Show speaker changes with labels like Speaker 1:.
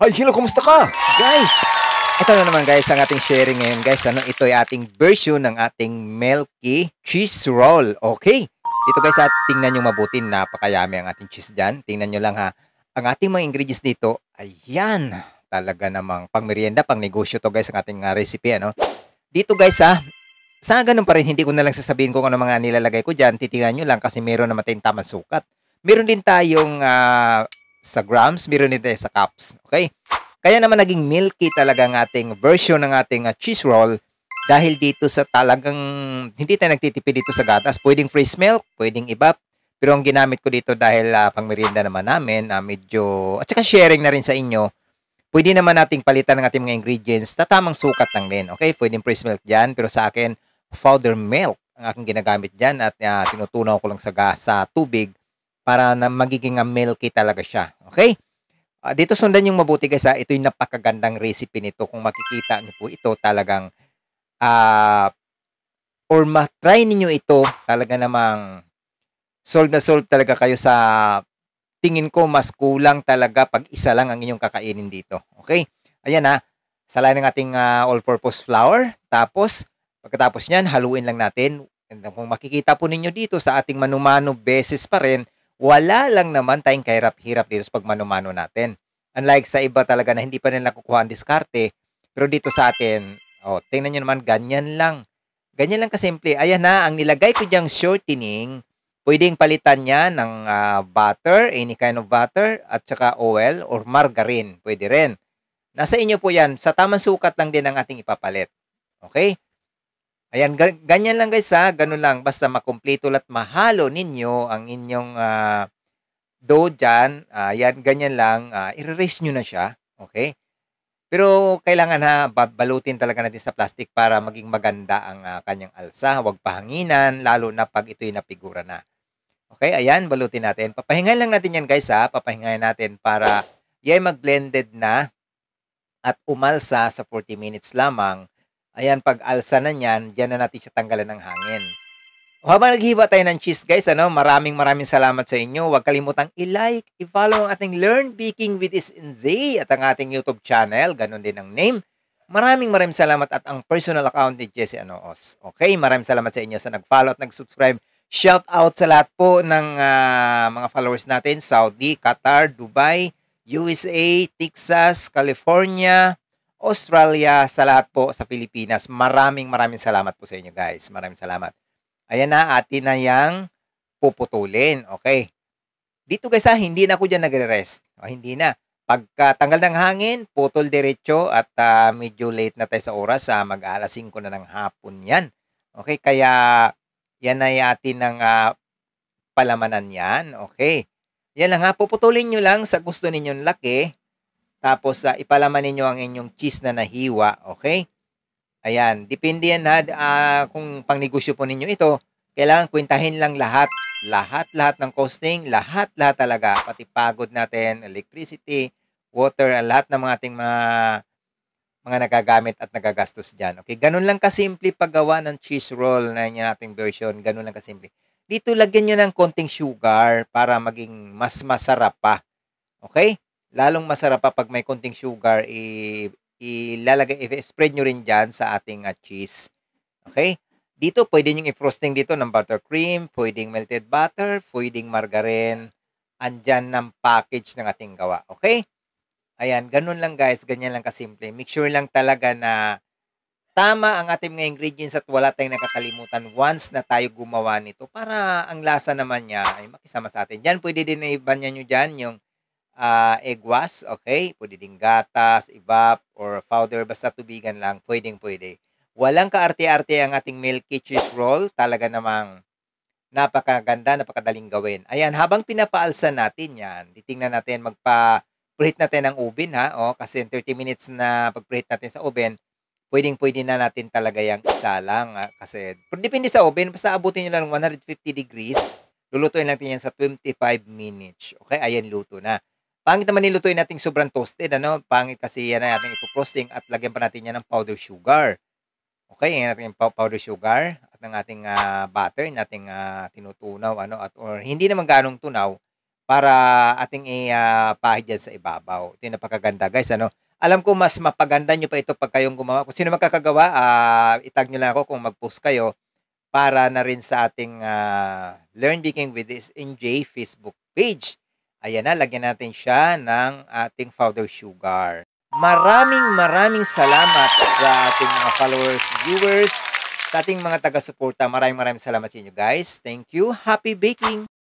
Speaker 1: Ay, hello, kumusta ka? Guys, ito na naman guys ang ating sharing ngayon guys. Ito ay ating version ng ating Milky Cheese Roll. Okay. Dito guys, tingnan nyo mabuti. Napakayami ang ating cheese dyan. Tingnan nyo lang ha. Ang ating mga ingredients dito, ayan. Talaga namang pang merienda, pang negosyo to guys ang ating recipe. Dito guys sa ganun pa rin, hindi ko na lang sasabihin kung ano mga nilalagay ko dyan. Titingnan nyo lang kasi meron naman tayong tamang sukat. Meron din tayong sa grams, meron din tayo sa cups. Okay? Kaya naman naging milky talaga ang ating version ng ating cheese roll dahil dito sa talagang hindi tayo nagtitipid dito sa gatas. Pwedeng fresh milk, pwedeng iba. Pero ang ginamit ko dito dahil pang merienda naman namin, medyo, at saka sharing na rin sa inyo, pwede naman nating palitan ng ating mga ingredients na tamang sukat lang din. Okay? Pwedeng fresh milk dyan, pero sa akin, powder milk ang aking ginagamit dyan at tinutunaw ko lang sa tubig para na magiging milky talaga siya. Okay? Dito sundan yung mabuti guys. Ito yung napakagandang recipe nito. Kung makikita niyo po ito talagang or matry niyo ito, talaga namang solve na solve talaga kayo sa tingin ko mas kulang talaga pag isa lang ang inyong kakainin dito. Okay? Ayan salain ng ating all-purpose flour. Tapos, pagkatapos niyan, haluin lang natin. And kung makikita po ninyo dito sa ating mano-mano basis pa rin, wala lang naman tayong kahirap-hirap dito sa pagmano-mano natin. Unlike sa iba talaga na hindi pa nila nakukuha ang diskarte, pero dito sa atin, tingnan nyo naman, ganyan lang. Ganyan lang kasimple. Ayan ang nilagay ko diyang shortening, pwedeng palitan niya ng butter, any kind of butter, at saka oil or margarine. Pwede rin. Nasa inyo po yan. Sa tamang sukat lang din ang ating ipapalit. Okay? Ayan, ganyan lang guys ganun lang. Basta makumpleto at mahalo ninyo ang inyong dough dyan. Yan, ganyan lang. I-erase nyo na siya. Okay? Pero kailangan balutin talaga natin sa plastic para maging maganda ang kanyang alsa. Huwag pahanginan, lalo na pag ito'y napigura na. Okay, ayan, balutin natin. Papahingayin lang natin yan guys Papahingayin natin para yan mag-blended na at umalsa sa 40 minutes lamang. Ayan, pag alsa na niyan, diyan na natin siya tanggalan ng hangin. Habang naghiwa tayo ng cheese guys, maraming salamat sa inyo. Huwag kalimutang i-like, i-follow ang ating Learn Baking with Is&Zay at ang ating YouTube channel. Ganon din ang name. Maraming salamat at ang personal account ni Jessie Anoos. Okay, maraming salamat sa inyo sa nag-follow at nag-subscribe. Shout out sa lahat po ng mga followers natin. Saudi, Qatar, Dubai, USA, Texas, California, Australia, sa lahat po sa Pilipinas. Maraming salamat po sa inyo guys. Maraming salamat. Ayan atin na yang puputulin. Okay. Dito guys hindi na ako dyan nagre-rest. Hindi na. Pagkatanggal ng hangin, putol diretso at medyo late na tayo sa oras. Mag-alas 5 na ng hapon yan. Okay, kaya yan ay atin ng palamanan yan. Okay. Yan lang puputulin nyo lang sa gusto ninyong laki. Tapos ipalaman ninyo ang inyong cheese na nahiwa. Okay. Ayan, depende yan kung pangnegosyo po ninyo ito. Kailangan kwentahin lang lahat ng costing, lahat talaga, pati pagod natin, electricity, water, lahat ng mga ating mga nagagamit at nagagastos dyan. Okay, ganun lang kasimple paggawa ng cheese roll na yan ating version, ganun lang kasimple. Dito lagyan nyo ng konting sugar para maging mas masarap pa. Okay? Lalong masarap pa pag may konting sugar, i-spread nyo rin dyan sa ating cheese. Okay? Dito, pwede nyo i-frosting dito ng buttercream, pwedeng melted butter, pwedeng margarine. Andyan ng package ng ating gawa. Okay? Ayan, ganun lang guys. Ganyan lang kasimple. Make sure lang talaga na tama ang ating mga ingredients at wala tayong nakakalimutan once na tayo gumawa nito para ang lasa naman niya ay makisama sa atin. Dyan, pwede din na iba nyo dyan yung egg wash, okay? Pwede din gatas, evap, or powder, basta tubigan lang, pwede. Walang kaarte-arte ang ating milky cheese roll, talaga namang napakaganda, napakadaling gawin. Ayan, habang pinapaalsa natin yan, titingnan natin, magpa-preheat natin ng oven kasi 30 minutes na pag-preheat natin sa oven, pwede na natin talaga yung isa lang kasi, depende sa oven, basta abutin nyo lang 150 degrees, lulutuin natin yan sa 25 minutes. Okay, ayan, luto na. Pangit naman nilutuin natin sobrang toasted, Pangit kasi yan ay ating ipo-frosting at lagyan pa natin yan ng powder sugar. Okay, yan natin yung powder sugar at ng ating butter, nating tinutunaw, or hindi naman ganong tunaw, para ating pahid dyan sa ibabaw. Ito yung napakaganda, guys. Ano? Alam ko mas mapaganda nyo pa ito pag kayong gumawa. Kung sino magkakagawa, itag nyo lang ako kung mag-post kayo para na rin sa ating Learn Baking with this NJ Facebook page. Ayan na, lagyan natin siya ng ating powder sugar. Maraming salamat sa ating mga followers, viewers, sa ating mga taga-suporta. Maraming salamat sa inyo, guys. Thank you. Happy baking!